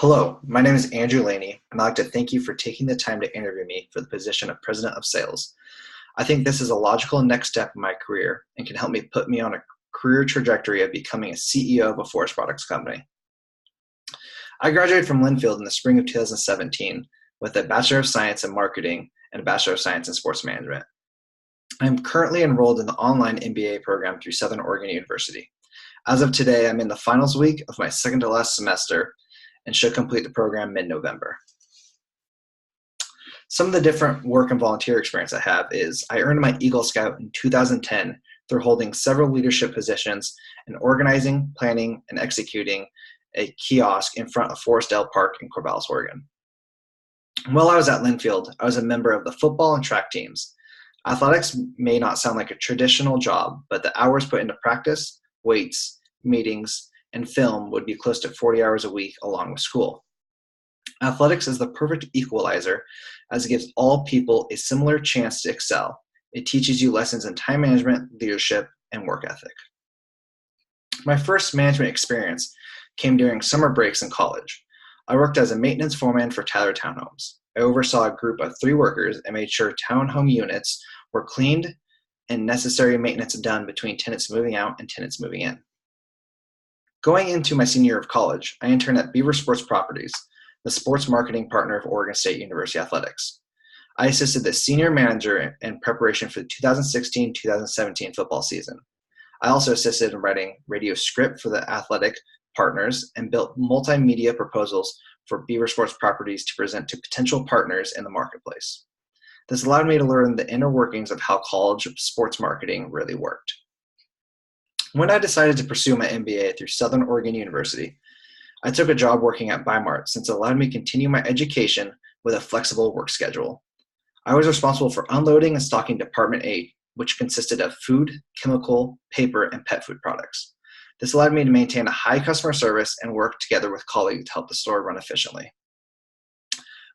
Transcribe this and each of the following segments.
Hello, my name is Andrew Laney, and I'd like to thank you for taking the time to interview me for the position of President of Sales. I think this is a logical next step in my career and can help me put me on a career trajectory of becoming a CEO of a forest products company. I graduated from Linfield in the spring of 2017 with a Bachelor of Science in Marketing and a Bachelor of Science in Sports Management. I'm currently enrolled in the online MBA program through Southern Oregon University. As of today, I'm in the finals week of my second to last semester and should complete the program mid-November. Some of the different work and volunteer experience I have is I earned my Eagle Scout in 2010 through holding several leadership positions in organizing, planning, and executing a kiosk in front of Forestdale Park in Corvallis, Oregon. While I was at Linfield, I was a member of the football and track teams. Athletics may not sound like a traditional job, but the hours put into practice, weights, meetings, and film would be close to 40 hours a week along with school. Athletics is the perfect equalizer as it gives all people a similar chance to excel. It teaches you lessons in time management, leadership, and work ethic. My first management experience came during summer breaks in college. I worked as a maintenance foreman for Tyler Townhomes. I oversaw a group of 3 workers and made sure townhome units were cleaned and necessary maintenance done between tenants moving out and tenants moving in. Going into my senior year of college, I interned at Beaver Sports Properties, the sports marketing partner of Oregon State University Athletics. I assisted the senior manager in preparation for the 2016-2017 football season. I also assisted in writing radio script for the athletic partners and built multimedia proposals for Beaver Sports Properties to present to potential partners in the marketplace. This allowed me to learn the inner workings of how college sports marketing really worked. When I decided to pursue my MBA through Southern Oregon University, I took a job working at Bimart since it allowed me to continue my education with a flexible work schedule. I was responsible for unloading and stocking Department 8, which consisted of food, chemical, paper, and pet food products. This allowed me to maintain a high customer service and work together with colleagues to help the store run efficiently.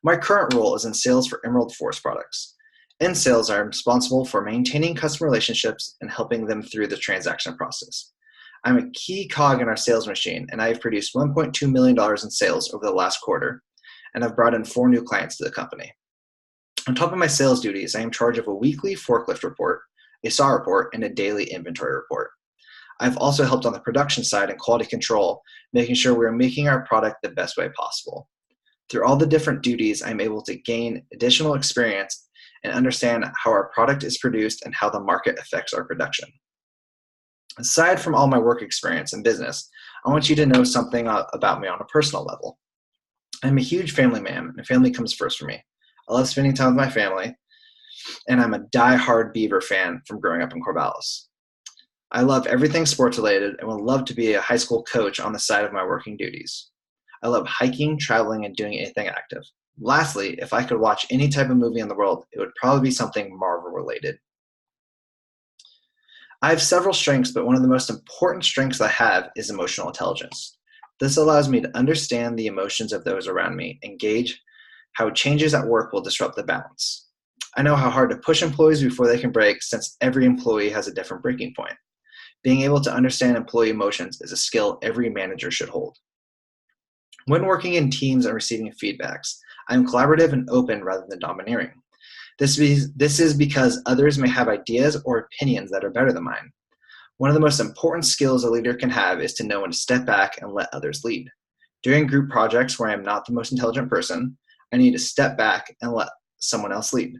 My current role is in sales for Emerald Forest Products. In sales, I'm responsible for maintaining customer relationships and helping them through the transaction process. I'm a key cog in our sales machine, and I have produced $1.2 million in sales over the last quarter, and I've brought in 4 new clients to the company. On top of my sales duties, I am in charge of a weekly forklift report, a SAW report, and a daily inventory report. I've also helped on the production side and quality control, making sure we are making our product the best way possible. Through all the different duties, I'm able to gain additional experience and understand how our product is produced and how the market affects our production. Aside from all my work experience in business, I want you to know something about me on a personal level. I'm a huge family man, and family comes first for me. I love spending time with my family, and I'm a die-hard Beaver fan from growing up in Corvallis. I love everything sports related and would love to be a high school coach on the side of my working duties. I love hiking, traveling, and doing anything active. Lastly, if I could watch any type of movie in the world, it would probably be something Marvel related. I have several strengths, but one of the most important strengths I have is emotional intelligence. This allows me to understand the emotions of those around me and gauge how changes at work will disrupt the balance. I know how hard to push employees before they can break, since every employee has a different breaking point. Being able to understand employee emotions is a skill every manager should hold. When working in teams and receiving feedbacks, I am collaborative and open rather than domineering. This is because others may have ideas or opinions that are better than mine. One of the most important skills a leader can have is to know when to step back and let others lead. During group projects where I am not the most intelligent person, I need to step back and let someone else lead.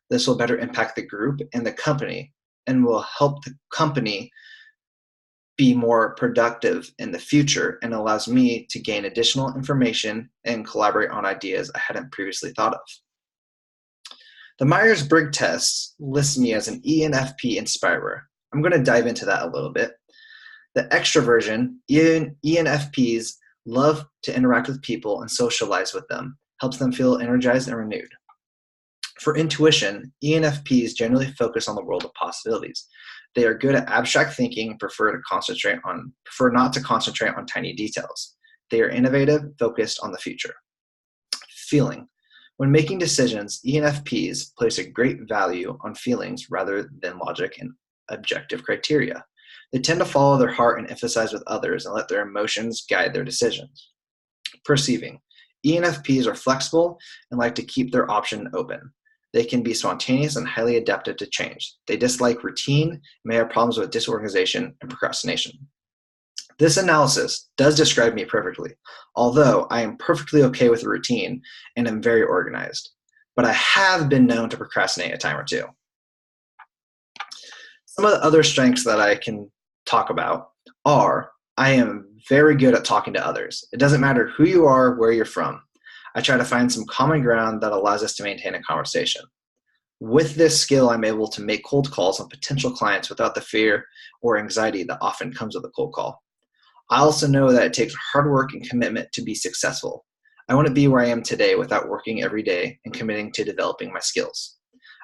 This will better impact the group and the company and will help the company be more productive in the future and allows me to gain additional information and collaborate on ideas I hadn't previously thought of. The Myers-Briggs test lists me as an ENFP inspirer. I'm going to dive into that a little bit. The extroversion, ENFPs love to interact with people and socialize with them, helps them feel energized and renewed. For intuition, ENFPs generally focus on the world of possibilities. They are good at abstract thinking and prefer not to concentrate on tiny details. They are innovative, focused on the future. Feeling. When making decisions, ENFPs place a great value on feelings rather than logic and objective criteria. They tend to follow their heart and emphasize with others and let their emotions guide their decisions. Perceiving. ENFPs are flexible and like to keep their option open. They can be spontaneous and highly adaptive to change. They dislike routine and may have problems with disorganization and procrastination. This analysis does describe me perfectly, although I am perfectly okay with a routine and am very organized. But I have been known to procrastinate a time or two. Some of the other strengths that I can talk about are I am very good at talking to others. It doesn't matter who you are, where you're from. I try to find some common ground that allows us to maintain a conversation. With this skill, I'm able to make cold calls on potential clients without the fear or anxiety that often comes with a cold call. I also know that it takes hard work and commitment to be successful. I wouldn't be where I am today without working every day and committing to developing my skills.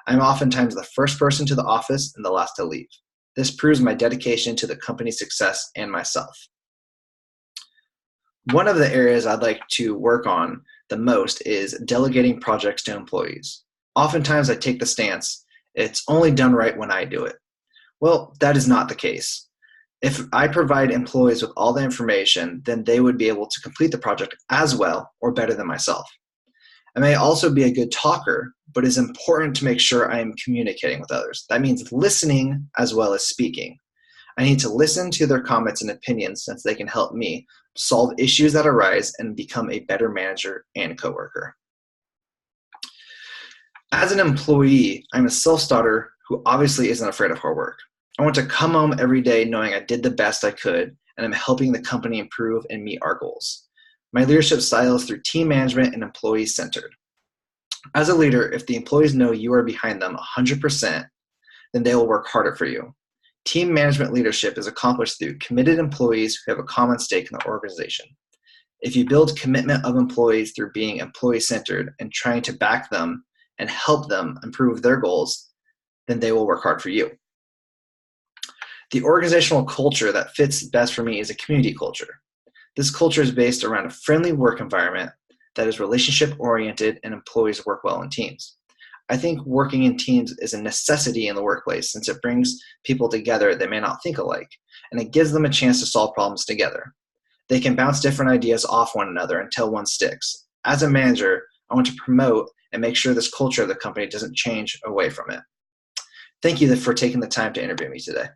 I'm oftentimes the first person to the office and the last to leave. This proves my dedication to the company's success and myself. One of the areas I'd like to work on the most is delegating projects to employees. Oftentimes I take the stance, it's only done right when I do it. Well, that is not the case. If I provide employees with all the information, then they would be able to complete the project as well or better than myself. I may also be a good talker, but it's important to make sure I am communicating with others. That means listening as well as speaking. I need to listen to their comments and opinions since they can help me solve issues that arise and become a better manager and coworker. As an employee, I'm a self-starter who obviously isn't afraid of hard work. I want to come home every day knowing I did the best I could and I'm helping the company improve and meet our goals. My leadership style is through team management and employee-centered. As a leader, if the employees know you are behind them 100%, then they will work harder for you. Team management leadership is accomplished through committed employees who have a common stake in the organization. If you build commitment of employees through being employee-centered and trying to back them and help them improve their goals, then they will work hard for you. The organizational culture that fits best for me is a community culture. This culture is based around a friendly work environment that is relationship-oriented and employees work well in teams. I think working in teams is a necessity in the workplace since it brings people together that may not think alike, and it gives them a chance to solve problems together. They can bounce different ideas off one another until one sticks. As a manager, I want to promote and make sure this culture of the company doesn't change away from it. Thank you for taking the time to interview me today.